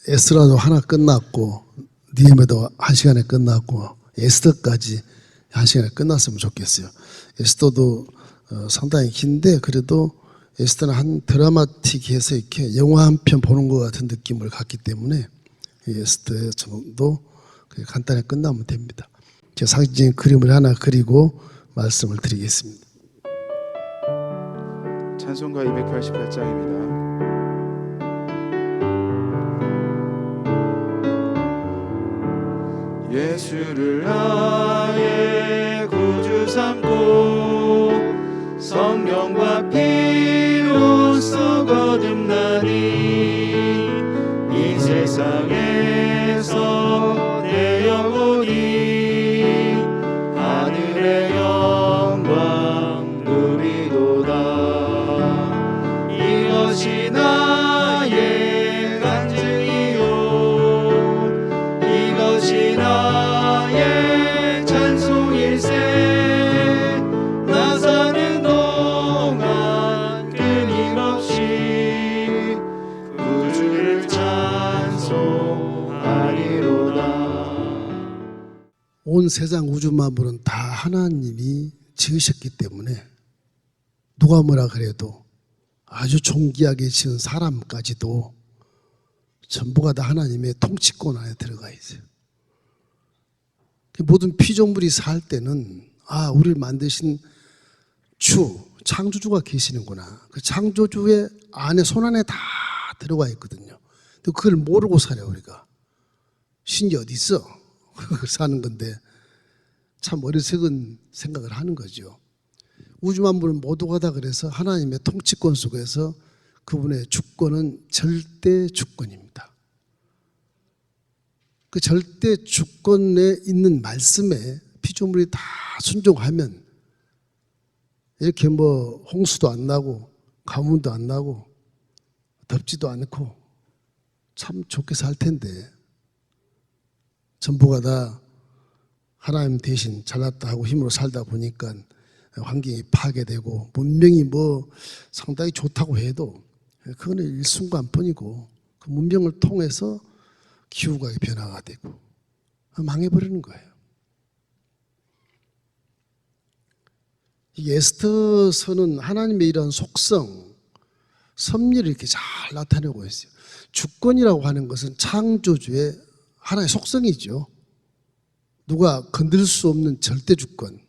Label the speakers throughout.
Speaker 1: 에스라도 하나 끝났고 느헤미야도 1시간에 끝났고 에스더까지 1시간에 끝났으면 좋겠어요. 에스더도 상당히 긴데 그래도 에스더는 한 드라마틱해서 이렇게 영화 한 편 보는 것 같은 느낌을 갖기 때문에 에스더의 정도 간단히 끝나면 됩니다. 제가 상징적인 그림을 하나 그리고 말씀을 드리겠습니다.
Speaker 2: 찬송가 288장입니다. 예수를 나의 구주 삼고 성령과 피로써 거듭나니 이 세상에서 내 영혼이 하늘의 영광 누리도다. 이것이 나의 간증이요 이것이 나의 찬송일세. 나 사는 동안 끊임없이 구주를 찬송하리로다.
Speaker 1: 온 세상 우주 만물은 다 하나님이 지으셨기 때문에 누가 뭐라 그래도 아주 존귀하게 지은 사람까지도 전부가 다 하나님의 통치권 안에 들어가 있어요. 모든 피조물이 살 때는 우리를 만드신 주, 창조주가 계시는구나. 그 창조주의 안에 손 안에 다 들어가 있거든요. 근데 그걸 모르고 살아요, 우리가. 신이 어디 있어? 사는 건데 참 어리석은 생각을 하는 거죠. 우주 만물은 모두가 다 그래서 하나님의 통치권 속에서 그분의 주권은 절대 주권입니다. 그 절대 주권에 있는 말씀에 피조물이 다 순종하면 이렇게 홍수도 안 나고 가뭄도 안 나고 덥지도 않고 참 좋게 살 텐데 전부가 다 하나님 대신 잘났다 하고 힘으로 살다 보니까 환경이 파괴되고 문명이 상당히 좋다고 해도 그거는 일순간뿐이고 그 문명을 통해서 기후가 변화가 되고 망해버리는 거예요. 이 에스더서는 하나님의 이런 속성, 섭리를 이렇게 잘 나타내고 있어요. 주권이라고 하는 것은 창조주의 하나의 속성이죠. 누가 건들 수 없는 절대 주권.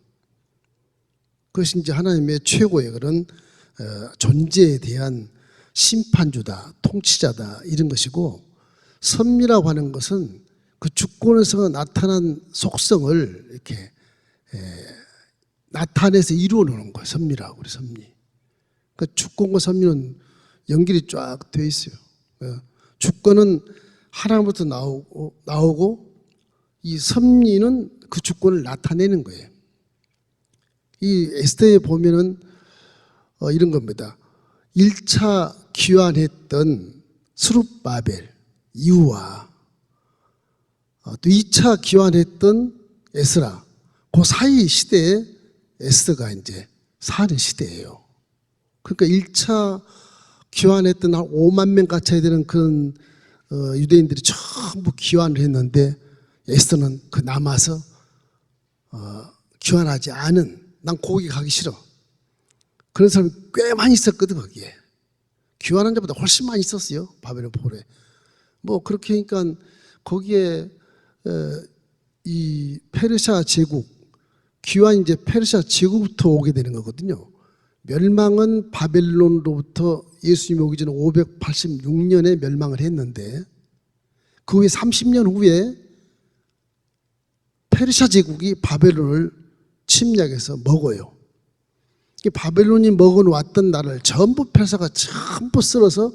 Speaker 1: 그것이 이제 하나님의 최고의 그런 존재에 대한 심판주다, 통치자다 이런 것이고, 섭리라고 하는 것은 그 주권에서 나타난 속성을 이렇게 나타내서 이루어 놓는 거예요. 섭리라고 우리 섭리. 그러니까 주권과 섭리는 연결이 쫙 되어 있어요. 주권은 하나님부터 나오고 이 섭리는 그 주권을 나타내는 거예요. 이 에스더에 보면은 이런 겁니다. 1차 귀환했던 스룹바벨 이후와 또 2차 귀환했던 에스라, 그 사이 시대에 에스더가 이제 사는 시대예요. 그러니까 1차 귀환했던 한 5만 명 가까이 되는 그런 유대인들이 전부 귀환을 했는데 에스더는 그 남아서 귀환하지 않은, 난 거기 가기 싫어, 그런 사람이 꽤 많이 있었거든. 거기에 귀환한 자보다 훨씬 많이 있었어요. 바벨론 포로에. 그렇게 하니까 거기에 이 페르시아 제국, 귀환이 이제 페르시아 제국부터 오게 되는 거거든요. 멸망은 바벨론으로부터 예수님이 오기 전에 586년에 멸망을 했는데 그 후에 30년 후에 페르시아 제국이 바벨론을 침략해서 먹어요. 바벨론이 먹어놓았던 나라를 전부 페르시아가 전부 쓸어서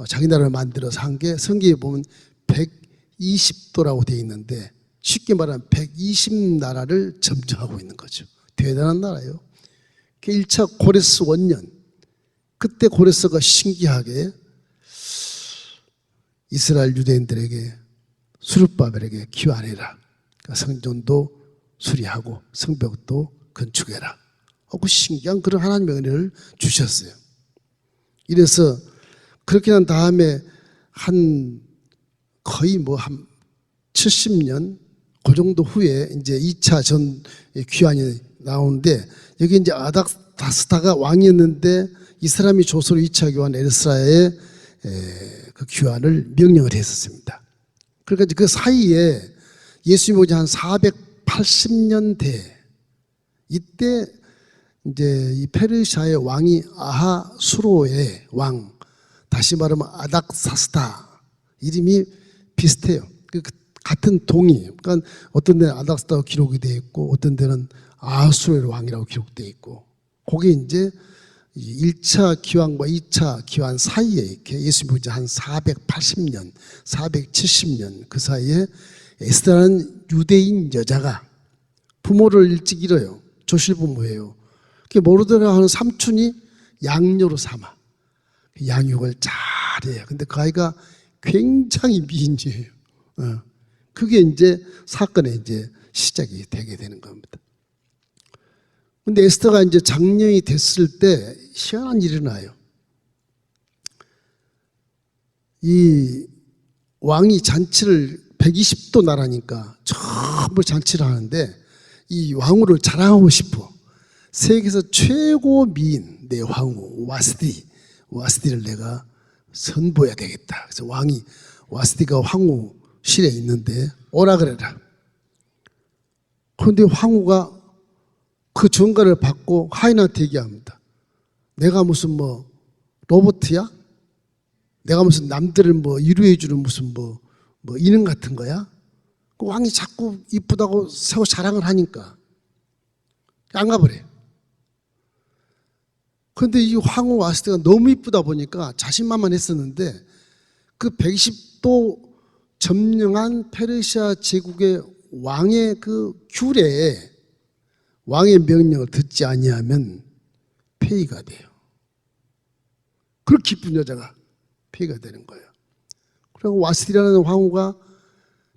Speaker 1: 자기 나라를 만들어서 한 게 성경에 보면 120도라고 되어 있는데 쉽게 말하면 120나라를 점령하고 있는 거죠. 대단한 나라예요. 1차 고레스 원년, 그때 고레스가 신기하게 이스라엘 유대인들에게 스룹바벨에게 귀환해라. 성전도 수리하고 성벽도 건축해라. 그 신기한 그런 하나님의 은혜를 주셨어요. 이래서 그렇게 난 다음에 한 거의 뭐 한 70년 그 정도 후에 이제 2차 전 귀환이 나오는데 여기 이제 아닥다스다가 왕이었는데 이 사람이 조선 2차 귀환 에스라의 그 귀환을 명령을 했었습니다. 그러니까 그 사이에 예수님 오지 한 480년대 이때 이제 이 페르시아의 왕이 아하수로의 왕, 다시 말하면 아닥사스다 이름이 비슷해요. 같은 동이. 그러니까 어떤 데는 아닥사스다고 기록이 되어 있고 어떤 데는 아하수로의 왕이라고 기록되어 있고 그게 이제 1차 기환과 2차 기환 사이에 이렇게 예수님 오지 한 480년, 470년 그 사이에 에스더라는 유대인 여자가 부모를 일찍 잃어요. 조실부모예요. 모르드가 하는 삼촌이 양녀로 삼아 양육을 잘해요. 근데 그 아이가 굉장히 미인이에요. 그게 이제 사건의 이제 시작이 되게 되는 겁니다. 근데 에스더가 이제 장년이 됐을 때 희한한 일이 일어나요. 이 왕이 잔치를 120도 나라니까 전부 잔치를 하는데 이 왕후를 자랑하고 싶어. 세계에서 최고 미인 내 황후 와스디를 내가 선보여야 되겠다. 그래서 왕이 와스디가 황후실에 있는데 오라 그래라. 그런데 황후가 그 전가를 받고 하인한테 얘기합니다. 내가 무슨 뭐 로봇이야? 내가 무슨 남들을 뭐 위로해주는 무슨 뭐 인형 같은 거야? 그 왕이 자꾸 이쁘다고 세워 자랑을 하니까 안 가버려요. 그런데 이 황후 와스디가 너무 이쁘다 보니까 자신만만했었는데 그 120도 점령한 페르시아 제국의 왕의 그 규례에 왕의 명령을 듣지 아니하면 폐위가 돼요. 그렇게 기쁜 여자가 폐위가 되는 거예요. 그리고 와스디라는 황후가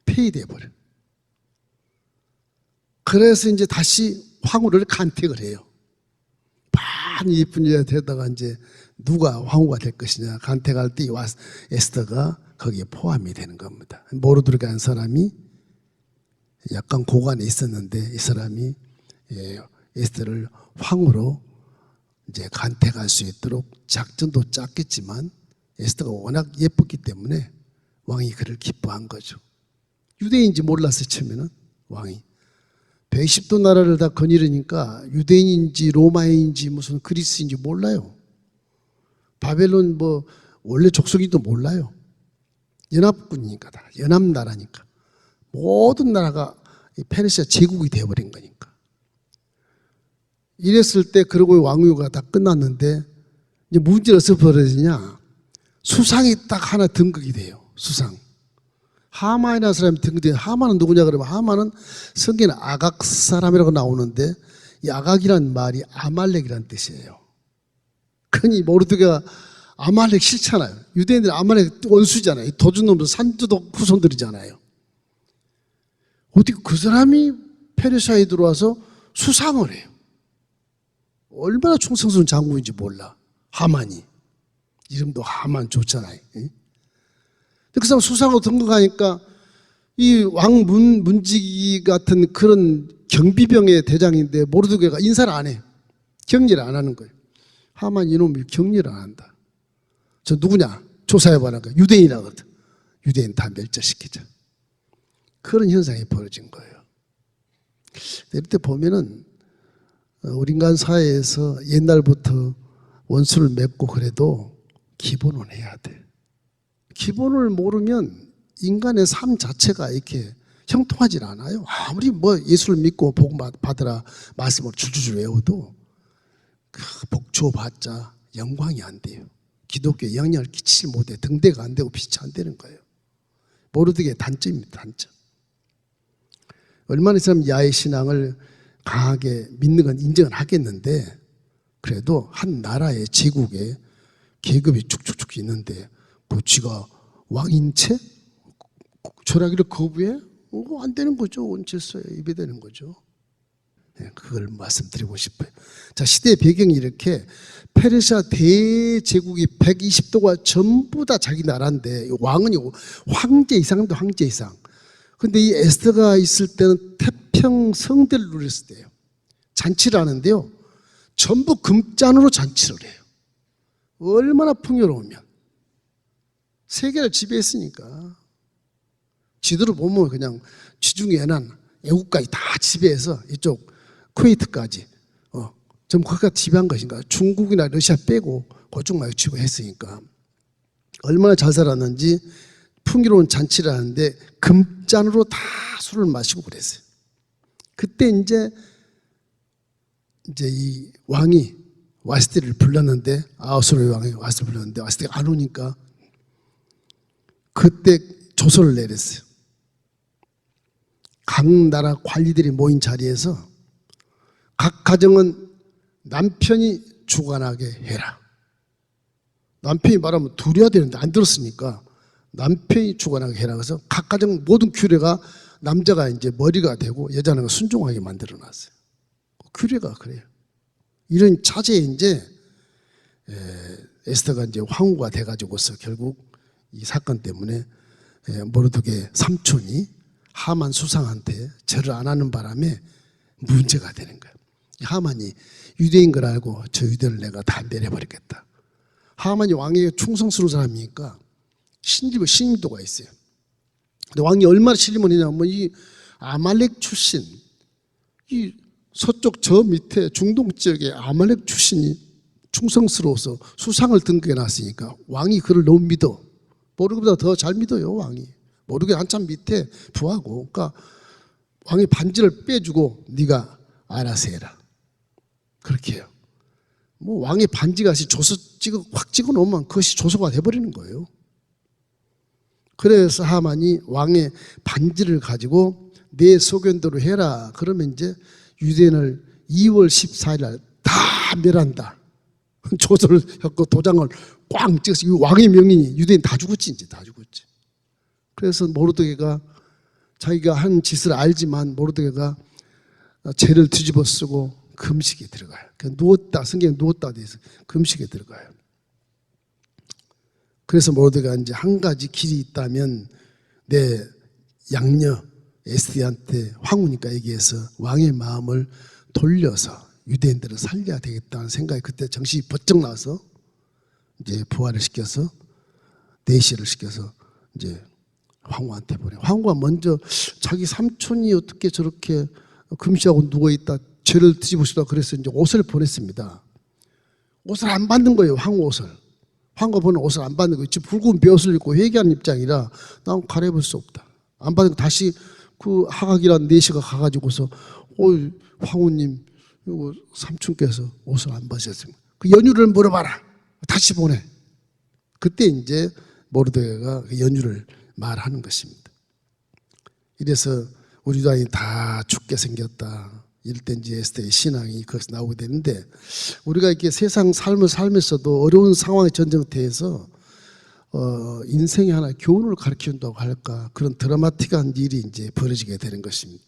Speaker 1: 폐위돼 버려. 그래서 이제 다시 황후를 간택을 해요. 많이 예쁜 여자 데다가 이제 누가 황후가 될 것이냐 간택할 때 에스더가 거기에 포함이 되는 겁니다. 모르드르가는 사람이 약간 고관에 있었는데 이 사람이 에스더를 황후로 이제 간택할 수 있도록 작전도 짰겠지만 에스더가 워낙 예뻤기 때문에 왕이 그를 기뻐한 거죠. 유대인인지 몰랐어요. 처음에는 왕이 110도 나라를 다 거니르니까 유대인인지 로마인지 무슨 그리스인지 몰라요. 바벨론 뭐 원래 족속인도 몰라요. 연합군이니까 다 연합나라니까 모든 나라가 페르시아 제국이 되어버린 거니까. 이랬을 때 그러고 왕위가 다 끝났는데 이제 문제가 어디서 벌어지냐. 수상이 딱 하나 등극이 돼요. 수상. 하만이라는 사람이 등극돼요. 하만은 누구냐 그러면 하만은 성경에 아각 사람이라고 나오는데 이 아각이라는 말이 아말렉이라는 뜻이에요. 그러니 모르드가 아말렉 싫잖아요. 유대인들은 아말렉 원수잖아요. 도둑놈들 산두독 후손들이잖아요. 어떻게 그 사람이 페르시아에 들어와서 수상을 해요. 얼마나 충성스러운 장군인지 몰라. 하만이. 이름도 하만 좋잖아요. 그 사람 수상으로 등극하니까 이 왕 문지기 같은 그런 경비병의 대장인데 모르드게가 인사를 안 해요. 격려를 안 하는 거예요. 하만 이놈이 격려를 안 한다. 저 누구냐? 조사해봐라. 유대인이라고 하거든. 유대인 다 멸절시키자. 그런 현상이 벌어진 거예요. 이때 보면은 우리 인간 사회에서 옛날부터 원수를 맺고 그래도 기본은 해야 돼. 기본을 모르면 인간의 삶 자체가 이렇게 형통하지 않아요. 아무리 뭐 예수를 믿고 복음 받으라 말씀을 줄줄줄 외워도 그 복주어봤자 영광이 안 돼요. 기독교에 영향을 끼치지 못해. 등대가 안 되고 빛이 안 되는 거예요. 모르드게 단점입니다. 단점. 얼마나 이 사람 야훼 신앙을 강하게 믿는 건 인정을 하겠는데 그래도 한 나라의 제국에 계급이 쭉쭉쭉 있는데 뭐 쥐가 왕인 채 절하기를 거부해? 안 되는 거죠. 원질서에 입에 되는 거죠. 그걸 말씀드리고 싶어요. 자, 시대 배경이 이렇게 페르시아 대제국이 120도가 전부 다 자기 나라인데 왕은 황제 이상도 황제 이상. 근데 이 에스더가 있을 때는 태평성대를 누렸을 때예요. 잔치를 하는데요. 전부 금잔으로 잔치를 해요. 얼마나 풍요로우면. 세계를 지배했으니까. 지도를 보면 그냥 지중해 연안 애국까지 다 지배해서 이쪽 쿠웨이트까지 전부 거기가 지배한 것인가. 중국이나 러시아 빼고 그쪽만 지배했으니까 얼마나 잘 살았는지 풍요로운 잔치를 하는데 금잔으로 다 술을 마시고 그랬어요. 그때 이제 이 왕이 와스티를 불렀는데 아하수르의 왕이 와스티를 불렀는데 와스티가 안 오니까 그때 조서를 내렸어요. 각 나라 관리들이 모인 자리에서 각 가정은 남편이 주관하게 해라. 남편이 말하면 둘이야 되는데 안 들었으니까 남편이 주관하게 해라. 그래서 각 가정 모든 규례가 남자가 이제 머리가 되고 여자는 순종하게 만들어 놨어요. 규례가 그래요. 이런 차제에 이제 에스더가 이제 황후가 돼가지고서 결국 이 사건 때문에 모르드게 삼촌이 하만 수상한테 절을 안 하는 바람에 문제가 되는 거예요. 하만이 유대인 걸 알고 저 유대를 내가 다 내려버리겠다. 하만이 왕에게 충성스러운 사람이니까 신임도가 있어요. 근데 왕이 얼마나 신임을 했냐면 이 아말렉 출신, 이 서쪽 저 밑에 중동 지역의 아말렉 출신이 충성스러워서 수상을 등극해 놨으니까 왕이 그를 너무 믿어. 모르드게보다 더 잘 믿어요, 왕이. 모르드게 한참 밑에 부하고. 그러니까 왕이 반지를 빼주고 네가 알아서 해라. 그렇게 해요. 뭐 왕의 반지가 조서 확 찍어 놓으면 그것이 조서가 돼버리는 거예요. 그래서 하만이 왕의 반지를 가지고 내 소견대로 해라. 그러면 이제 유대인을 2월 14일 날 다 멸한다. 조서를 했고 도장을 꽝 찍어서 왕의 명인이 유대인 다 죽었지. 이제 다 죽었지. 그래서 모르드게가 자기가 한 짓을 알지만 모르드게가 죄를 뒤집어 쓰고 금식에 들어가요. 누웠다, 성경에 누웠다 돼서 금식에 들어가요. 그래서 모르드게가 이제 한 가지 길이 있다면 내 양녀 에스더한테 황후니까 얘기해서 왕의 마음을 돌려서 유대인들을 살려야 되겠다는 생각이 그때 정신이 번쩍 나서 이제 부활을 시켜서 내시를 시켜서 이제 황후한테 보내. 황후가 먼저 자기 삼촌이 어떻게 저렇게 금시하고 누워있다 죄를 뒤집으시다 그래서 이제 옷을 보냈습니다. 옷을 안 받는 거예요. 황후 옷을. 황후가 보는 옷을 안 받는 거예요. 지금 붉은 베옷을 입고 회개하는 입장이라 난 갈아입을 수 없다. 안 받는 거 다시 그 하각이라는 내시가 가가지고서 황후님 이거 삼촌께서 옷을 안 받으셨습니다. 그 연유를 물어봐라. 다시 보내. 그때 이제 모르드게가 그 연유를 말하는 것입니다. 이래서 우리 유다인이 다 죽게 생겼다. 이럴 때 이제 에스더의 신앙이 거기서 나오게 되는데 우리가 이렇게 세상 삶을 살면서도 어려운 상황의 전쟁터에서 인생의 하나 교훈을 가르친다고 할까 그런 드라마틱한 일이 이제 벌어지게 되는 것입니다.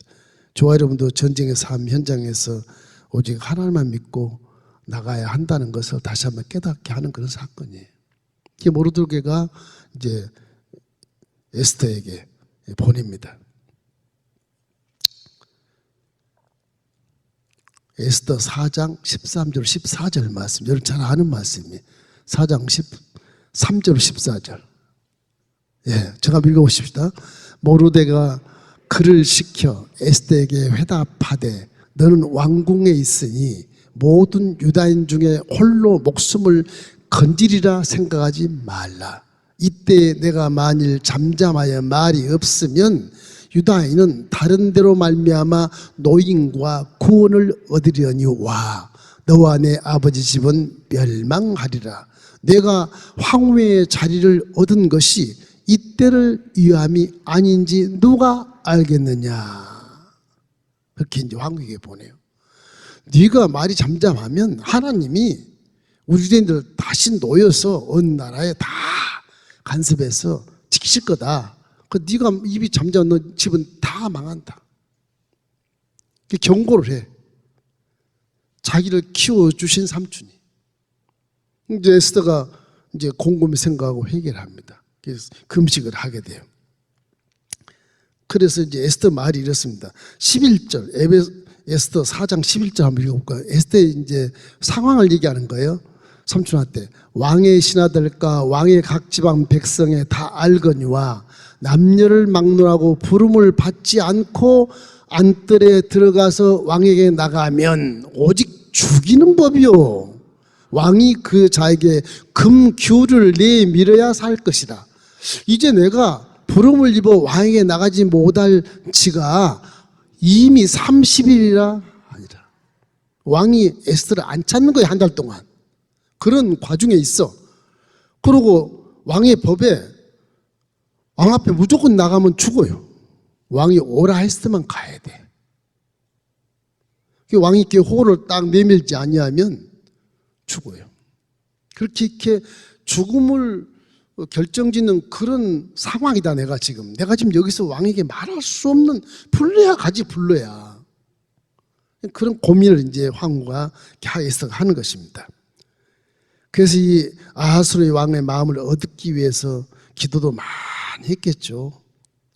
Speaker 1: 저와 여러분도 전쟁의 삶 현장에서 오직 하나님만 믿고 나가야 한다는 것을 다시 한번 깨닫게 하는 그런 사건이에요. 이게 모르드게가 이제 에스더에게 보냅니다. 에스더 4장 13절 14절 말씀, 여러분 잘 아는 말씀이에요. 4장 13절 14절. 예, 제가 읽어보십시다. 모르드게가 그를 시켜 에스더에게 회답하되 너는 왕궁에 있으니 모든 유다인 중에 홀로 목숨을 건지리라 생각하지 말라. 이때 내가 만일 잠잠하여 말이 없으면 유다인은 다른 데로 말미암아 노임과 구원을 얻으려니와 너와 내 아버지 집은 멸망하리라. 내가 황후의 자리를 얻은 것이 이때를 위함이 아닌지 누가 알겠느냐. 그렇게 이제 황후에게 보내요. 네가 말이 잠잠하면 하나님이 우리 유대인들 다시 놓여서 어느 나라에 다 간섭해서 지키실 거다. 그 네가 입이 잠잠한 집은 다 망한다. 경고를 해. 자기를 키워주신 삼촌이. 이제 에스더가 이제 곰곰이 생각하고 해결합니다. 그래서 금식을 하게 돼요. 그래서 이제 에스더 말이 이렇습니다. 11절, 에스더 4장 11절 한번 읽어볼까요? 에스더의 이제 상황을 얘기하는 거예요. 삼촌한테 왕의 신하들과 왕의 각 지방 백성에 다 알거니와 남녀를 막론하고 부름을 받지 않고 안뜰에 들어가서 왕에게 나가면 오직 죽이는 법이요. 왕이 그 자에게 금규를 내밀어야 살 것이다. 이제 내가 부름을 입어 왕에게 나가지 못할 지가 이미 30일이라 아니라. 왕이 에스더를 안 찾는 거예요, 한 달 동안. 그런 과중에 있어. 그러고 왕의 법에 왕 앞에 무조건 나가면 죽어요. 왕이 오라 했으면 가야 돼. 왕이 이렇게 호를 딱 내밀지 아니하면 죽어요. 그렇게 이렇게 죽음을 결정짓는 그런 상황이다. 내가 지금 여기서 왕에게 말할 수 없는, 불러야 가지, 불러야. 그런 고민을 이제 황후가 에스더가 하는 것입니다. 그래서 이 아하수르의 왕의 마음을 얻기 위해서 기도도 많이 했겠죠.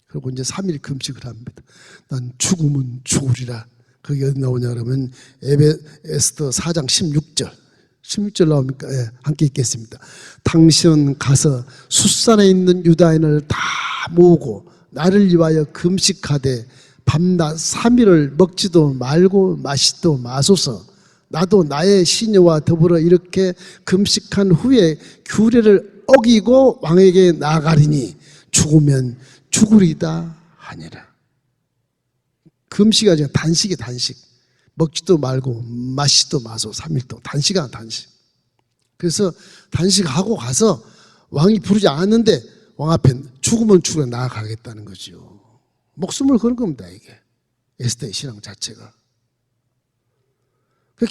Speaker 1: 그리고 이제 3일 금식을 합니다. 난 죽으면 죽으리라. 그게 어디 나오냐 그러면 에스더 4장 16절 나옵니까? 예, 함께 읽겠습니다. 당신은 가서 숫산에 있는 유다인을 다 모으고 나를 위하여 금식하되 밤낮 3일을 먹지도 말고 마시도 마소서. 나도 나의 시녀와 더불어 이렇게 금식한 후에 규례를 어기고 왕에게 나아가리니 죽으면 죽으리다 하니라. 금식이 아니라 단식이 단식. 먹지도 말고 마시도 마소 3일 동안. 단식이야 단식. 그래서 단식하고 가서 왕이 부르지 않았는데 왕 앞에 죽으면 죽어 나아가겠다는 거죠. 목숨을 거는 겁니다, 이게. 에스더의 신앙 자체가.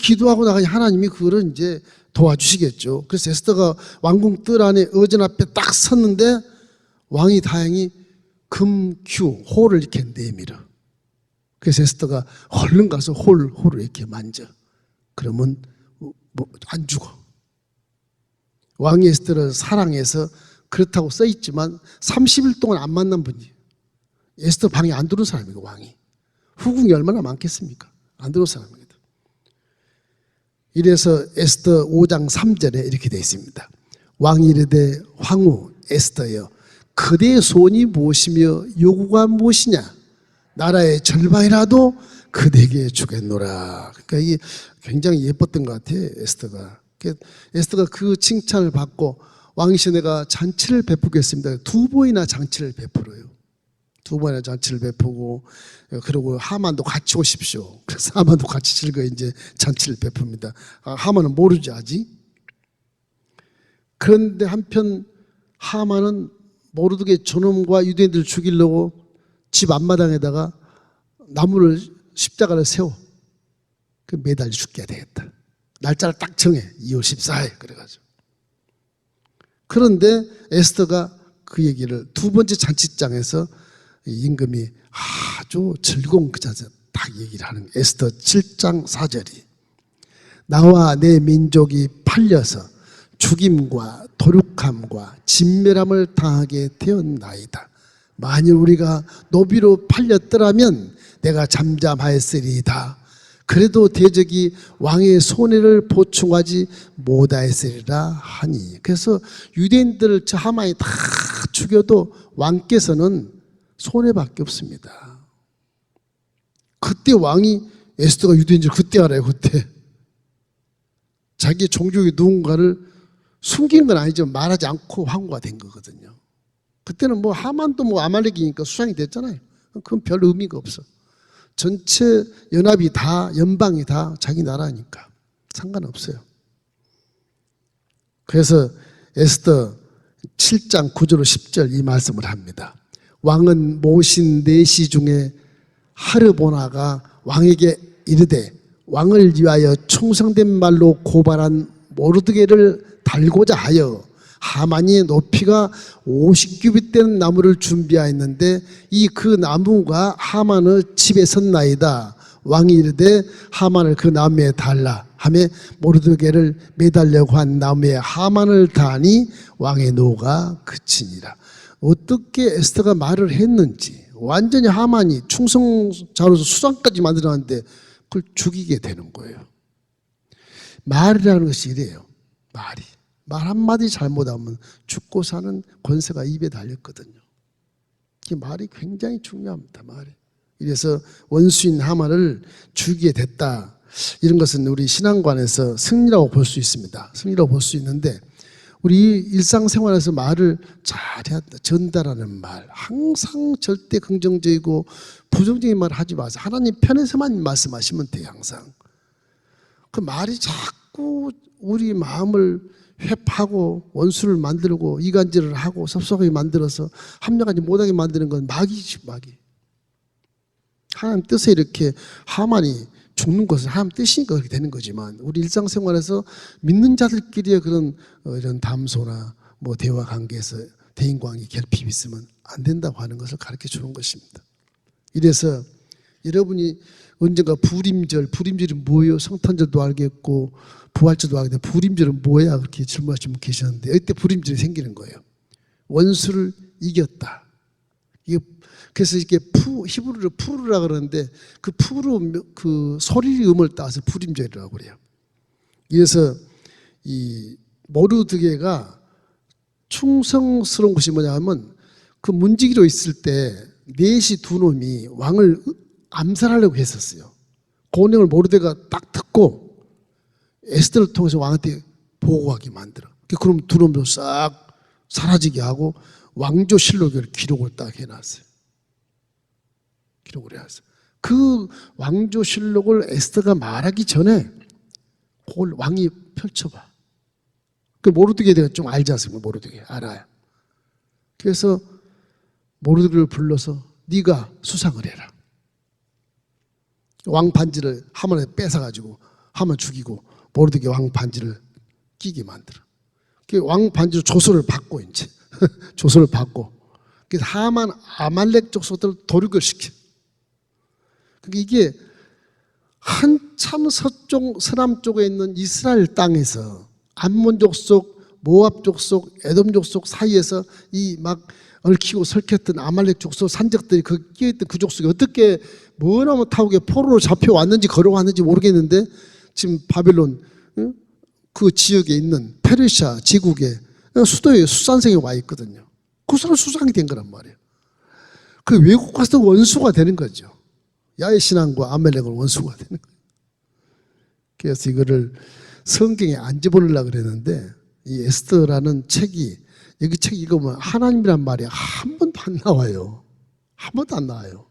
Speaker 1: 기도하고 나가니 하나님이 그거를 이제 도와주시겠죠. 그래서 에스더가 왕궁 뜰 안에 어전 앞에 딱 섰는데 왕이 다행히 금규, 홀을 이렇게 내밀어. 그래서 에스더가 얼른 가서 홀을 이렇게 만져. 그러면 안 죽어. 왕이 에스더를 사랑해서 그렇다고 써있지만 30일 동안 안 만난 분이에요. 에스더 방에 안 들어온 사람이고 왕이. 후궁이 얼마나 많겠습니까? 안 들어온 사람입니다. 이래서 에스더 5장 3절에 이렇게 되어 있습니다. 왕이 이르되 황후 에스더여 그대의 소원이 무엇이며 요구가 무엇이냐? 나라의 절반이라도 그대에게 주겠노라. 그러니까 이게 굉장히 예뻤던 것 같아요, 에스더가. 에스더가 그 칭찬을 받고 왕이시 내가 잔치를 베푸겠습니다. 2번이나 잔치를 베풀어요. 2번이나 잔치를 베푸고, 그리고 하만도 같이 오십시오. 그래서 하만도 같이 즐거이 이제 잔치를 베풉니다. 하만은 모르지 아직. 그런데 한편 하만은 모르게 저놈과 유대인들 죽이려고 집 앞마당에다가 나무를 십자가를 세워. 그 매달려 죽게 되겠다. 날짜를 딱 정해. 2월 14일 그래가지고. 그런데 에스더가 그 얘기를 2번째 잔치장에서 임금이 아주 즐거운 그 자세 딱 얘기를 하는 에스더 7장 4절이 나와 내 민족이 팔려서 죽임과 도륙함과 진멸함을 당하게 되었나이다. 만일 우리가 노비로 팔렸더라면 내가 잠잠하였으리이다. 그래도 대적이 왕의 손해를 보충하지 못하였으리라 하니. 그래서 유대인들을 저 하만이 다 죽여도 왕께서는 손해밖에 없습니다. 그때 왕이 에스더가 유대인줄 그때 알아요. 그때 자기 종족의 누군가를 숨기는 건 아니지만 말하지 않고 황후가 된 거거든요. 그때는 뭐 하만도 뭐 아말렉이니까 수상이 됐잖아요. 그건 별 의미가 없어. 전체 연합이 다 연방이 다 자기 나라니까 상관없어요. 그래서 에스더 7장 9절 10절 이 말씀을 합니다. 왕은 모신 내시 중에 하르보나가 왕에게 이르되 왕을 위하여 충성된 말로 고발한 모르드게를 달고자 하여 하만이 높이가 50규빗 되는 나무를 준비하였는데 이 그 나무가 하만의 집에 섰나이다. 왕이 이르되 하만을 그 나무에 달라 하며 모르드게를 매달려고 한 나무에 하만을 다니 왕의 노가 그치니라. 어떻게 에스더가 말을 했는지 완전히 하만이 충성자로서 수상까지 만들어놨는데 그걸 죽이게 되는 거예요. 말이라는 것이 이래요. 말 한마디 잘못하면 죽고 사는 권세가 입에 달렸거든요. 말이 굉장히 중요합니다. 말이. 이래서 원수인 하만을 죽이게 됐다. 이런 것은 우리 신앙관에서 승리라고 볼 수 있습니다. 승리라고 볼 수 있는데 우리 일상생활에서 말을 잘해야 한다. 전달하는 말. 항상 절대 긍정적이고 부정적인 말을 하지 마세요. 하나님 편에서만 말씀하시면 돼요. 항상. 그 말이 자꾸 우리 마음을 회파하고 원수를 만들고 이간질을 하고 섭섭하게 만들어서 합력하지 못하게 만드는 건 마귀지, 마귀. 하나님 뜻에 이렇게 하만이 죽는 것은 하나님 뜻이니까 그렇게 되는 거지만 우리 일상생활에서 믿는 자들끼리의 그런 이런 담소나 뭐 대화 관계에서 대인관계 결핍이 있으면 안 된다고 하는 것을 가르쳐 주는 것입니다. 이래서 여러분이 언젠가 부림절이 뭐예요? 성탄절도 알겠고 부활절도 알겠는데 부림절은 뭐야? 그렇게 질문하시는 분 계셨는데 이때 부림절이 생기는 거예요. 원수를 이겼다. 이게 그래서 이게 히브리어로 푸르라 그러는데 그 푸르 그 소리 음을 따서 부림절이라고 그래요. 그래서 이 모르드게가 충성스러운 것이 뭐냐면 그 문지기로 있을 때 넷이 두 놈이 왕을 암살하려고 했었어요. 그 내용을 모르드게가 딱 듣고 에스더를 통해서 왕한테 보고하게 만들어. 그럼 두 놈도 싹 사라지게 하고 왕조실록을 기록을 딱 해놨어요. 기록을 해놨어요. 그 왕조실록을 에스더가 말하기 전에 그걸 왕이 펼쳐봐. 그 모르드게가 좀 알지 않습니까? 모르드게 알아요. 그래서 모르드게를 불러서 네가 수상을 해라. 왕 반지를 하만에 뺏어가지고 하만 죽이고 모르드게 왕 반지를 끼게 만들어. 그 왕 반지로 조서를 받고 이제 조서를 받고 그래서 하만 아말렉 족속들을 도륙을 시켜. 그러니까 이게 한참 서남 쪽에 있는 이스라엘 땅에서 암몬 족속, 모압 족속, 에돔 족속 사이에서 이 막 얽히고 설켰던 아말렉 족속 산적들이 그 끼어있던 그 족속이 어떻게 머나먼 타국에 포로로 잡혀왔는지 걸어왔는지 모르겠는데 지금 바빌론 그 지역에 있는 페르시아 제국의 수도에 수산성에 와 있거든요. 그 사람 수상이 된 거란 말이에요. 그 외국 가서 원수가 되는 거죠. 야훼 신앙과 아말렉은 원수가 되는 거예요. 그래서 이거를 성경에 안 집어넣으려고 그랬는데 이 에스더라는 책이 여기 책 읽으면 하나님이란 말이 한 번도 안 나와요. 한 번도 안 나와요.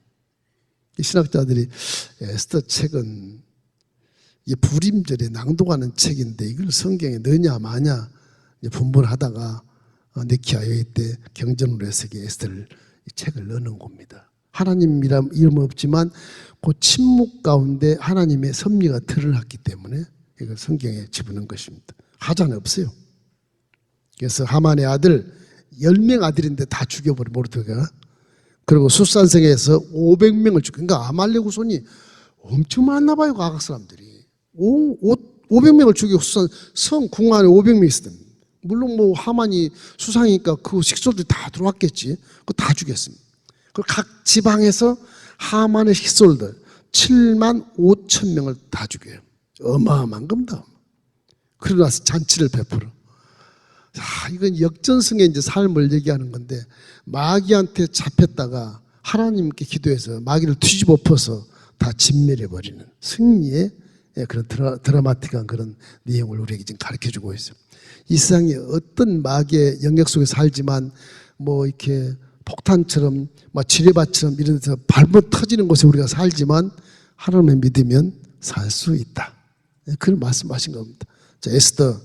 Speaker 1: 이 신학자들이 에스더 책은 이 부림절에 낭독하는 책인데 이걸 성경에 넣냐 마냐 분분하다가 네키아 여회 때 경전으로 해서 에스더를 이 책을 넣는 겁니다. 하나님이란 이름은 없지만 그 침묵 가운데 하나님의 섭리가 드러났기 때문에 이걸 성경에 집어넣은 것입니다. 하자는 없어요. 그래서 하만의 아들 10명 아들인데 다 죽여버려 모르드게가. 그리고 숫산성에서 500명을 죽여. 그러니까 아말렉 후손이 엄청 많나 봐요. 아각 사람들이 500명을 죽이고 성 궁 안에 500명 있었답니다. 물론 뭐 하만이 수상이니까 그 식솔들이 다 들어왔겠지. 그거 다 죽였습니다. 그리고 각 지방에서 하만의 식솔들 7만 5천 명을 다 죽여요. 어마어마한 겁니다. 그러고 나서 잔치를 베풀어. 자, 이건 역전승의 이제 삶을 얘기하는 건데 마귀한테 잡혔다가 하나님께 기도해서 마귀를 뒤집어 엎어서 다 진멸해버리는 승리의 그런 드라마틱한 그런 내용을 우리에게 지금 가르쳐주고 있어요. 이 세상에 어떤 마귀의 영역 속에 살지만 뭐 이렇게 폭탄처럼 막 지뢰밭처럼 이런 데서 발못 터지는 곳에 우리가 살지만 하나님을 믿으면 살 수 있다. 그걸 말씀하신 겁니다. 자, 에스더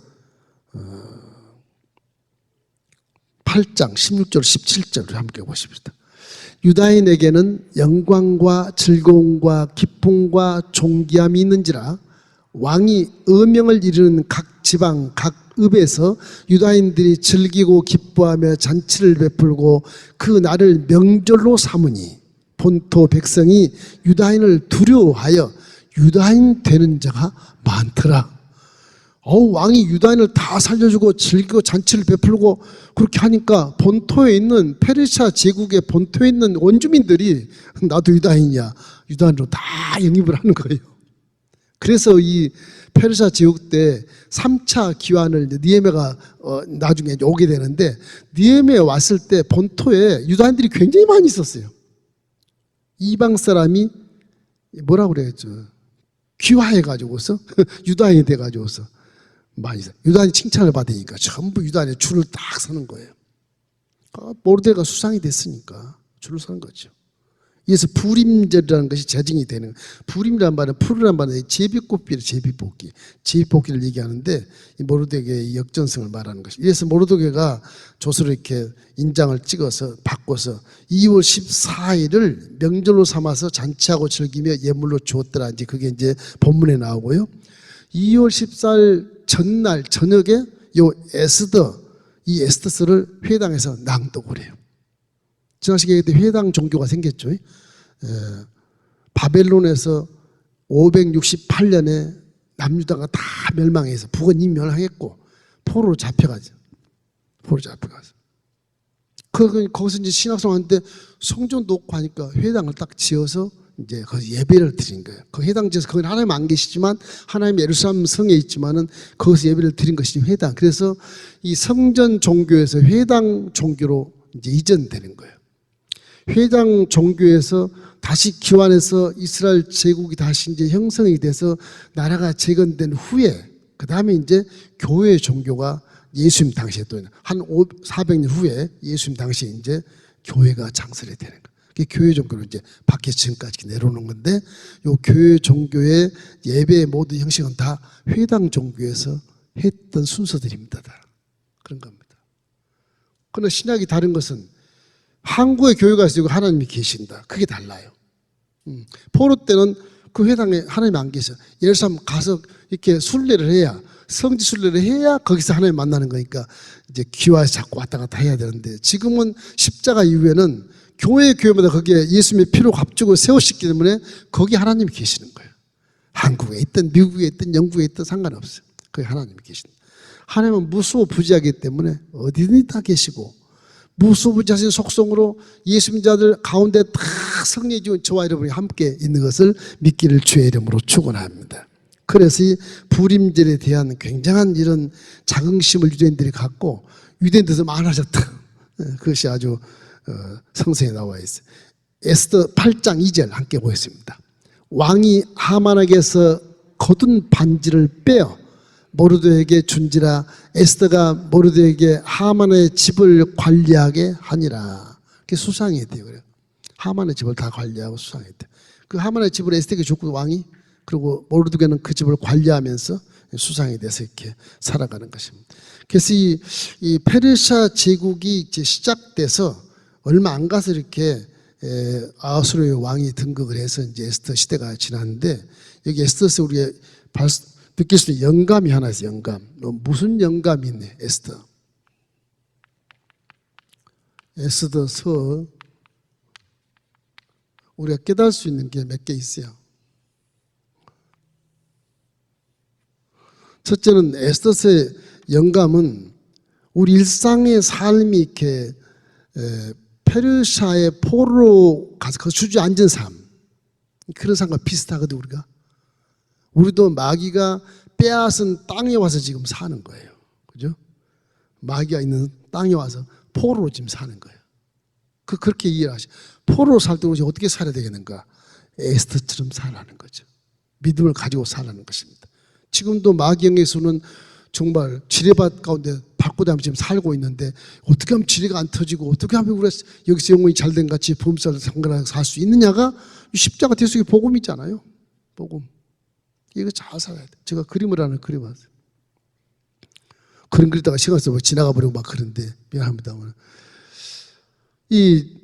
Speaker 1: 8장 16절 17절을 함께 보십시다. 유다인에게는 영광과 즐거움과 기쁨과 존귀함이 있는지라 왕이 어명을 이루는 각 지방 각 읍에서 유다인들이 즐기고 기뻐하며 잔치를 베풀고 그 날을 명절로 삼으니 본토 백성이 유다인을 두려워하여 유다인 되는 자가 많더라. 왕이 유다인을 다 살려주고 즐기고 잔치를 베풀고 그렇게 하니까 본토에 있는 페르시아 제국의 본토에 있는 원주민들이 나도 유다인이야, 유다인으로 다 영입을 하는 거예요. 그래서 이 페르시아 제국 때 3차 기환을 느헤미야가 나중에 오게 되는데, 느헤미야 왔을 때 본토에 유다인들이 굉장히 많이 있었어요. 이방 사람이 뭐라고 그래야죠? 귀화해가지고서 유다인이 돼가지고서 많이 있어요. 유다인이 칭찬을 받으니까 전부 유다인의 줄을 딱 서는 거예요. 모르드게가 수상이 됐으니까 줄을 서는 거죠. 그래서 부림절이라는 것이 제정이 되는, 부림이라는 말은 푸르란 말은 제비꽃비를 제비뽑기, 제비뽑기를 얘기하는데 이 모르드게의 역전성을 말하는 것이죠. 그래서 모르드게가 조서를 이렇게 인장을 찍어서 바꿔서 2월 14일을 명절로 삼아서 잔치하고 즐기며 예물로 주었더라. 이제 그게 이제 본문에 나오고요. 2월 14일 전날 저녁에 요 에스더, 이 에스더서를 회당에서 낭독을 해요. 지난 시기에 회당 종교가 생겼죠. 바벨론에서 568년에 남유다가 다 멸망해서 북은 이미 멸망했고 포로로 잡혀가죠. 거기서 이제 신학생활하는데 성전 놓고 하니까 회당을 딱 지어서 이제 거기서 예배를 드린 거예요. 그 회당 지어서 거기는 하나님 안 계시지만 하나님 예루살렘 성에 있지만은 거기서 예배를 드린 것이 회당. 그래서 이 성전 종교에서 회당 종교로 이제 이전되는 거예요. 회당 종교에서 다시 기환해서 이스라엘 제국이 다시 이제 형성이 돼서 나라가 재건된 후에 그 다음에 이제 교회 종교가 예수님 당시에 또 한 400년 후에 예수님 당시에 이제 교회가 창설이 되는 거예요. 그게 교회 종교로 이제 밖에 지금까지 내려오는 건데, 요 교회 종교의 예배의 모든 형식은 다 회당 종교에서 했던 순서들입니다. 다 그런 겁니다. 그러나 신약이 다른 것은 한국의 교회가 있어요. 하나님이 계신다. 그게 달라요. 포로 때는 그 회당에 하나님이 안 계셔. 예루살렘 가서 이렇게 순례를 해야, 성지 순례를 해야 거기서 하나님 만나는 거니까 이제 기와에서 자꾸 왔다 갔다 해야 되는데, 지금은 십자가 이후에는 교회마다 거기에 예수님의 피로 값주고 세우셨기 때문에 거기 하나님이 계시는 거예요. 한국에 있든 미국에 있든 영국에 있든 상관없어요. 거기 하나님이 계신다. 하나님은 무소부지하기 때문에 어디든지 다 계시고, 무소부지하신 속성으로 예수님 자들 가운데 다 성령이 지은 저와 여러분이 함께 있는 것을 믿기를 주의 이름으로 축원합니다. 그래서 이 부림절에 대한 굉장한 이런 자긍심을 유대인들이 갖고 유대인들도 많아졌다. 그것이 아주 성서에 나와 있어요. 에스더 8장 2절 함께 보겠습니다. 왕이 하만에게서 거둔 반지를 빼어 모르드게에게 준지라 에스더가 모르드게에게 하만의 집을 관리하게 하니라. 그게 수상이 돼요. 그래요. 하만의 집을 다 관리하고 수상이 돼요. 그 하만의 집을 에스더에게 줬고 왕이, 그리고 모르드게는 그 집을 관리하면서 수상이 돼서 이렇게 살아가는 것입니다. 그래서 이 페르시아 제국이 이제 시작돼서 얼마 안 가서 이렇게 아수르의 왕이 등극을 해서 이제 에스더 시대가 지났는데, 여기 에스더에서 우리가 느낄 수 있는 영감이 하나 있어요. 영감. 무슨 영감이 있네. 에스더서 우리가 깨달을 수 있는 게 몇 개 있어요. 첫째는 에스더서의 영감은 우리 일상의 삶이 이렇게 페르시아의 포로로 가서 주저앉은 삶, 그런 삶과 비슷하거든. 우리도 마귀가 빼앗은 땅에 와서 지금 사는 거예요. 그죠? 마귀가 있는 땅에 와서 포로로 지금 사는 거예요. 그렇게 이해를 하시죠. 포로로 살 때 우리 어떻게 살아야 되겠는가? 에스더처럼 살라는 거죠. 믿음을 가지고 살라는 것입니다. 지금도 마귀에게서는 정말 지뢰밭 가운데 발고다니며 지금 살고 있는데, 어떻게 하면 지뢰가 안 터지고 어떻게 하면 우리가 여기서 영혼이 잘된 같이 보험살 상관하게 살 수 있느냐가 십자가 대속의 복음이잖아요. 복음. 이거 잘 살아야 돼. 제가 그림을 하는 그림 하세요. 그림 그리다가 시간 써서 지나가 버리고 막 그런데 미안합니다. 이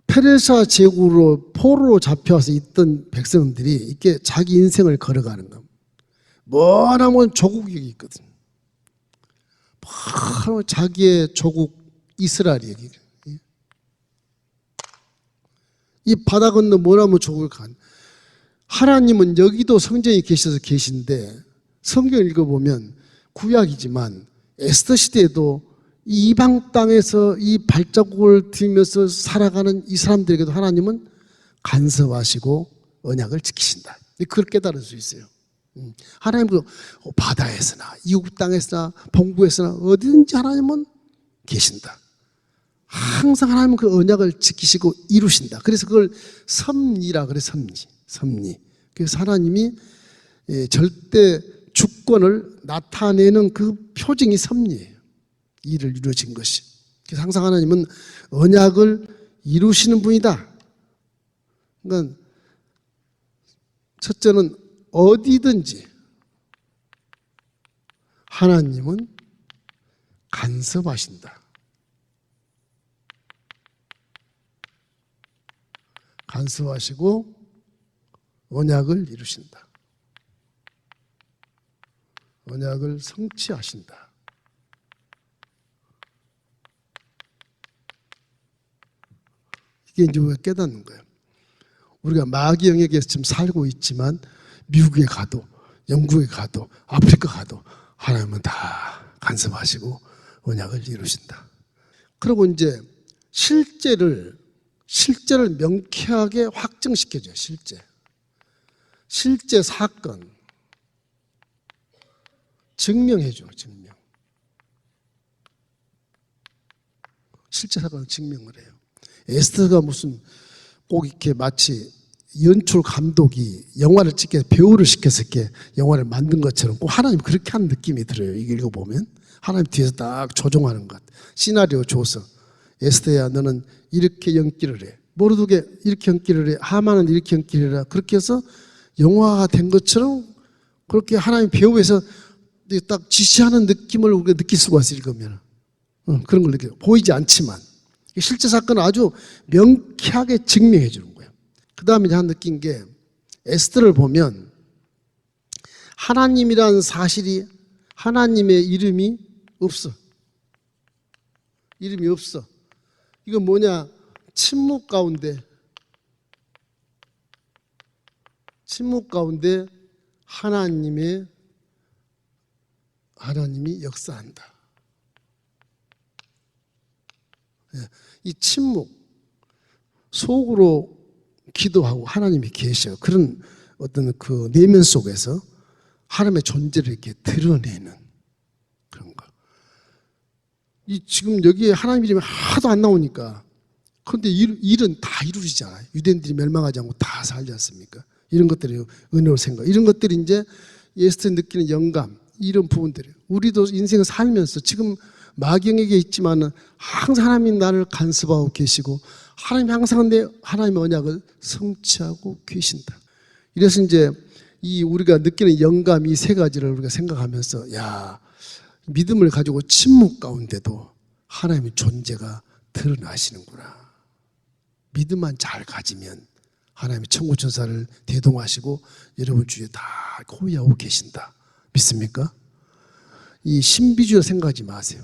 Speaker 1: 페르시아 제국으로 포로로 잡혀와서 있던 백성들이 이렇게 자기 인생을 걸어가는 겁니다. 뭐하면 조국이 있거든. 뭐하면 자기의 조국 이스라엘이 여기. 이 바다 건너 뭐라면 좋을까? 하나님은 여기도 성경에 계셔서 계신데 성경을 읽어보면 구약이지만 에스더 시대에도 이 이방 땅에서 이 발자국을 들면서 살아가는 이 사람들에게도 하나님은 간섭하시고 언약을 지키신다. 그걸 깨달을 수 있어요. 하나님은 바다에서나 이국 땅에서나 동부에서나 어디든지 하나님은 계신다. 항상 하나님은 그 언약을 지키시고 이루신다. 그래서 그걸 섭리라 그래. 섭리. 그래서 하나님이 절대 주권을 나타내는 그 표징이 섭리예요. 일을 이루어진 것이. 그래서 항상 하나님은 언약을 이루시는 분이다. 그러니까 첫째는 어디든지 하나님은 간섭하신다. 간섭하시고 언약을 이루신다. 언약을 성취하신다. 이게 이제 우리가 깨닫는 거예요. 우리가 마귀 영역에서 지금 살고 있지만 미국에 가도 영국에 가도 아프리카 가도 하나님은 다 간섭하시고 언약을 이루신다. 그리고 이제 실제를 명쾌하게 확증시켜줘요. 실제 사건 증명해줘. 실제 사건을 증명을 해요. 에스더가 무슨 꼭 이렇게 마치 연출 감독이 영화를 찍게 배우를 시켜서 이렇게 영화를 만든 것처럼 꼭 하나님 그렇게 하는 느낌이 들어요. 이거 읽어보면 하나님 뒤에서 딱 조종하는 것. 시나리오 줘서 에스더야 너는 이렇게 연기를 해. 모르드게 이렇게 연기를 해. 하만은 이렇게 연기를 해라. 그렇게 해서 영화가 된 것처럼 그렇게 하나님 배우에서 딱 지시하는 느낌을 우리가 느낄 수가 있어요. 읽으면 그런 걸 느껴요. 보이지 않지만 실제 사건을 아주 명쾌하게 증명해 주는 거예요. 그 다음에 제가 느낀 게 에스더를 보면 하나님이라는 사실이 하나님의 이름이 없어. 이름이 없어. 이건 뭐냐? 침묵 가운데 하나님이 역사한다. 이 침묵 속으로 기도하고 하나님이 계셔. 그런 어떤 그 내면 속에서 하나님의 존재를 이렇게 드러내는 그런 거. 이 지금 여기에 하나님 이름이 하도 안 나오니까 그런데 일은 다 이루어지잖아요. 유대인들이 멸망하지 않고 다 살지 않습니까? 이런 것들이 은혜로 생각. 이런 것들이 이제 에스더 느끼는 영감 이런 부분들이에요. 우리도 인생을 살면서 지금 마귀에게 있지만은 항상 하나님이 나를 간섭하고 계시고 하나님이 항상 하나님의 언약을 성취하고 계신다. 이래서 이제 이 우리가 느끼는 영감 이 세 가지를 우리가 생각하면서 야 믿음을 가지고 침묵 가운데도 하나님의 존재가 드러나시는구나. 믿음만 잘 가지면 하나님의 천국 천사를 대동하시고 여러분 주위에 다 호위하고 계신다. 믿습니까? 이 신비주의 생각하지 마세요.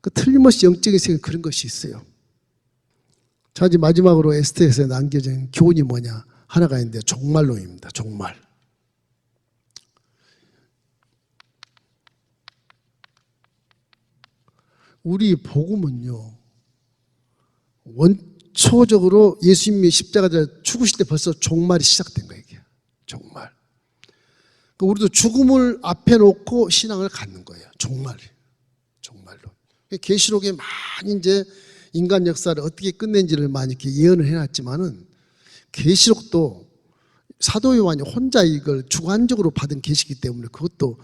Speaker 1: 그 틀림없이 영적인 세계에 그런 것이 있어요. 자, 이제 마지막으로 에스더에서 남겨진 교훈이 뭐냐? 하나가 있는데 종말론입니다. 종말. 우리 복음은요, 원초적으로 예수님이 십자가에 죽으실 때 벌써 종말이 시작된 거예요. 이게. 종말. 우리도 죽음을 앞에 놓고 신앙을 갖는 거예요. 종말로. 계시록에 많이 이제 인간 역사를 어떻게 끝낸지를 많이 이렇게 예언을 해놨지만은 계시록도 사도 요한이 혼자 이걸 주관적으로 받은 계시기 때문에 그것도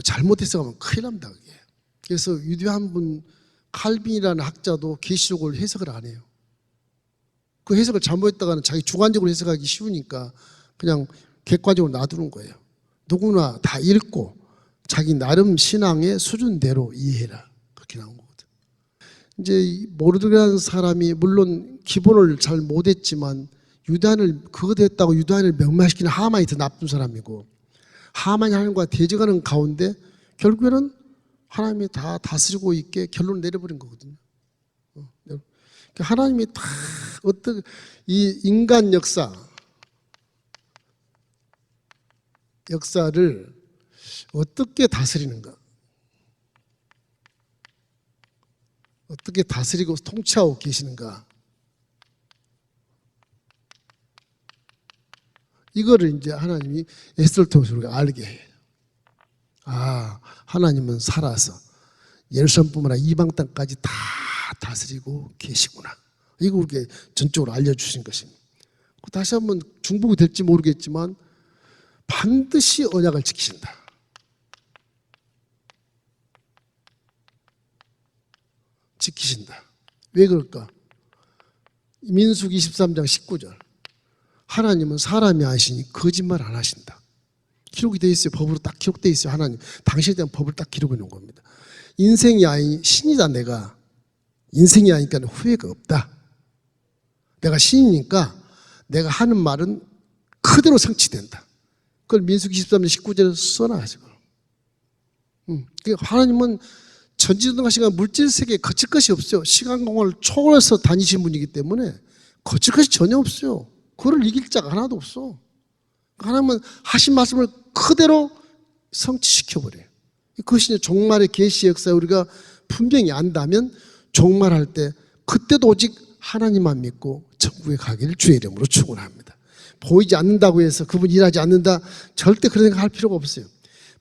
Speaker 1: 잘못해서 가면 큰일 납니다. 그게. 그래서 유대한 분 칼빈이라는 학자도 계시록을 해석을 안 해요. 그 해석을 잘못했다가는 자기 주관적으로 해석하기 쉬우니까 그냥 객관적으로 놔두는 거예요. 누구나 다 읽고 자기 나름 신앙의 수준대로 이해해라. 그렇게 나온 거거든. 이제 모르드게라는 사람이 물론 기본을 잘 못했지만 유다인을 그것 했다고 유다인을 멸망시키는 하만이 더 나쁜 사람이고 하만이 하나님과 대적하는 가운데 결국에는 하나님이 다 다스리고 있게 결론을 내려버린 거거든요. 하나님이 다 어떤 이 인간 역사를 어떻게 다스리는가? 어떻게 다스리고 통치하고 계시는가? 이거를 이제 하나님이 에스더를 통해서 우리가 알게 해요. 아, 하나님은 살아서 예루살렘뿐만 아니라 이방 땅까지 다 다스리고 계시구나. 이거 우리에게 전적으로 알려주신 것입니다. 다시 한번 중복이 될지 모르겠지만 반드시 언약을 지키신다. 지키신다. 왜 그럴까? 민수기 23장 19절. 하나님은 사람이 아시니 거짓말 안 하신다. 기록이 되어 있어요. 법으로 딱 기록되어 있어요. 하나님 당신에 대한 법을 딱 기록해 놓은 겁니다. 인생이 아니 신이다. 내가 인생이 아니까 후회가 없다. 내가 신이니까 내가 하는 말은 그대로 성취된다. 그걸 민수기 23장 19절에 써놔야죠. 하나님은 전지전능하시고 물질 세계에 거칠 것이 없어요. 시간 공간을 초월해서 다니신 분이기 때문에 거칠 것이 전혀 없어요. 그걸 이길 자가 하나도 없어. 하나님은 하신 말씀을 그대로 성취시켜버려요. 그것이 종말의 계시 역사에 우리가 분명히 안다면 종말할 때 그때도 오직 하나님만 믿고 천국에 가기를 주의 이름으로 축원합니다. 보이지 않는다고 해서 그분이 일하지 않는다, 절대 그런 생각 할 필요가 없어요.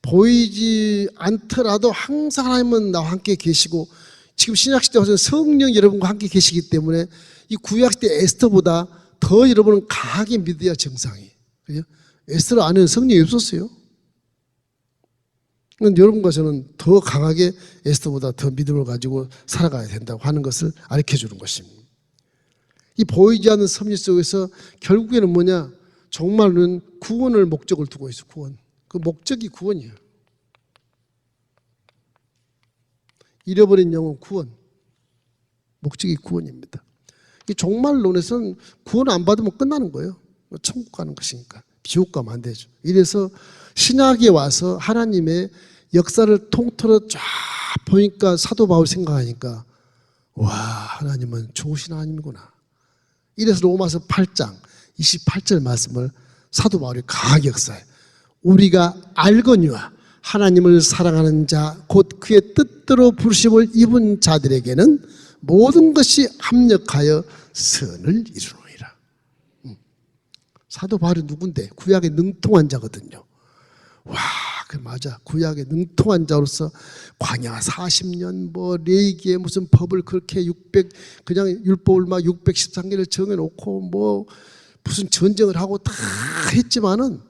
Speaker 1: 보이지 않더라도 항상 하나님은 나와 함께 계시고, 지금 신약시대 와서 성령 여러분과 함께 계시기 때문에 이 구약시대 에스더보다 더 여러분은 강하게 믿어야 정상이에요. 그죠? 에스더 안에는 성령이 없었어요. 여러분과 저는 더 강하게 에스더보다 더 믿음을 가지고 살아가야 된다고 하는 것을 가르쳐주는 것입니다. 이 보이지 않는 섭리 속에서 결국에는 뭐냐? 정말은 구원을 목적을 두고 있어. 구원. 그 목적이 구원이에요. 잃어버린 영혼 구원. 목적이 구원입니다. 이 종말론에서는 구원 안 받으면 끝나는 거예요. 천국 가는 것이니까. 지옥 가면 안 되죠. 이래서 신약에 와서 하나님의 역사를 통틀어 쫙 보니까 사도 바울 생각하니까 와, 하나님은 좋으신 하나님이구나. 이래서 로마서 8장 28절 말씀을 사도 바울이 강하게 역사해. 우리가 알거니와 하나님을 사랑하는 자 곧 그의 뜻대로 부르심을 입은 자들에게는 모든 것이 합력하여 선을 이루느니라. 사도 바울이 누군데? 구약의 능통한 자거든요. 와, 그 맞아. 구약의 능통한 자로서 광야 40년 레이기에 무슨 법을 그렇게 그냥 율법을 막 613개를 정해놓고 무슨 전쟁을 하고 다 했지만은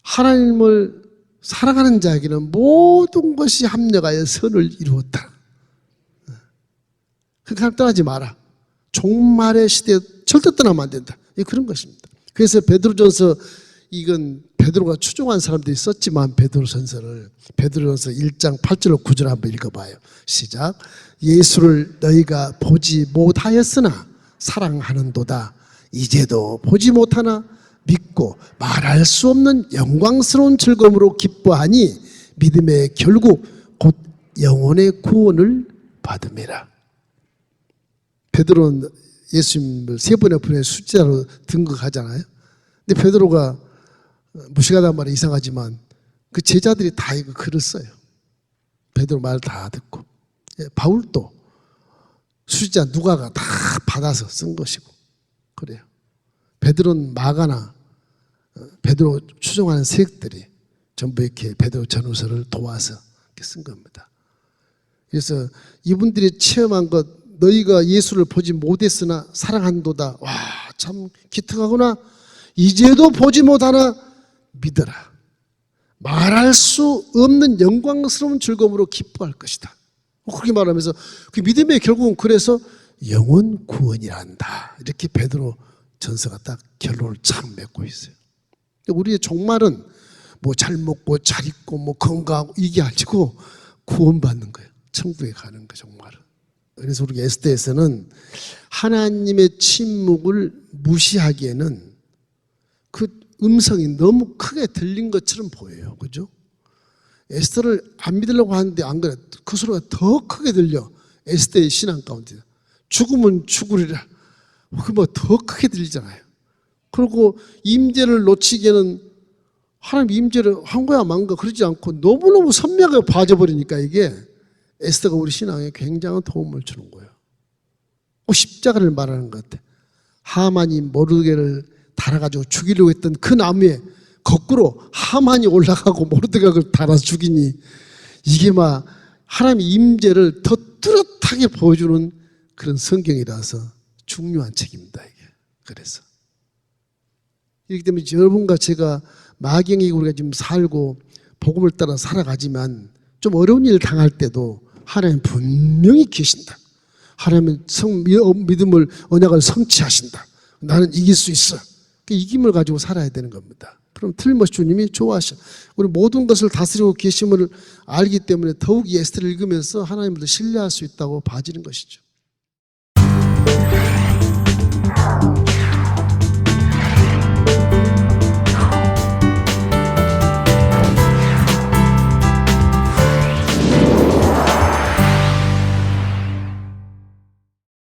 Speaker 1: 하나님을 사랑하는 자에게는 모든 것이 합력하여 선을 이루었다. 그렇게 떠나지 마라. 종말의 시대에 절대 떠나면 안 된다. 그런 것입니다. 그래서 베드로전서, 이건 베드로가 추종한 사람들이 썼지만 베드로전서를, 베드로전서 1장 8절로 9절 한번 읽어봐요. 시작. 예수를 너희가 보지 못하였으나 사랑하는도다. 이제도 보지 못하나 믿고 말할 수 없는 영광스러운 즐거움으로 기뻐하니 믿음의 결국 곧 영혼의 구원을 받음이라. 베드로는 예수님을 3번의 분의 수제자로 등극하잖아요. 근데 베드로가 무식하단 말이 이상하지만 그 제자들이 다 이거 글을 써요. 베드로 말 다 듣고. 바울도 수제자 누가가 다 받아서 쓴 것이고 그래요. 베드로는 마가나 베드로 추종하는 세력들이 전부 이렇게 베드로 전후서를 도와서 이렇게 쓴 겁니다. 그래서 이분들이 체험한 것, 너희가 예수를 보지 못했으나 사랑한도다. 와, 참 기특하구나. 이제도 보지 못하나 믿어라. 말할 수 없는 영광스러운 즐거움으로 기뻐할 것이다. 그렇게 말하면서 그 믿음의 결국은 그래서 영혼 구원이란다. 이렇게 베드로 전서가 딱 결론을 참 맺고 있어요. 우리의 종말은 잘 먹고 잘 입고 건강하고 이게 아니고 구원받는 거예요. 천국에 가는 거예요. 종말은. 그래서 우리 에스더에서는 하나님의 침묵을 무시하기에는 그 음성이 너무 크게 들린 것처럼 보여요. 그죠? 에스더를 안 믿으려고 하는데 안 그래. 그 소리가 더 크게 들려. 에스더의 신앙 가운데. 죽으면 죽으리라. 그 뭐 더 크게 들리잖아요. 그리고 임재를 놓치기에는 하나님 임재를 한 거야 만 거 그러지 않고 너무너무 선명하게 봐져버리니까 이게 에스더가 우리 신앙에 굉장한 도움을 주는 거예요. 십자가를 말하는 것 같아. 하만이 모르드게를 달아가지고 죽이려고 했던 그 나무에 거꾸로 하만이 올라가고 모르드게가 그걸 달아서 죽이니 이게 막 하나님의 임재를 더 뚜렷하게 보여주는 그런 성경이라서 중요한 책입니다. 이게. 그래서 이렇기 때문에 여러분과 제가 마경이 우리가 지금 살고 복음을 따라 살아가지만 좀 어려운 일을 당할 때도 하나님 분명히 계신다. 하나님은 믿음을 언약을 성취하신다. 나는 이길 수 있어. 그 이김을 가지고 살아야 되는 겁니다. 그럼 틀림없이 주님이 좋아하셔. 우리 모든 것을 다스리고 계심을 알기 때문에 더욱 이 에스더를 읽으면서 하나님을 더 신뢰할 수 있다고 봐지는 것이죠.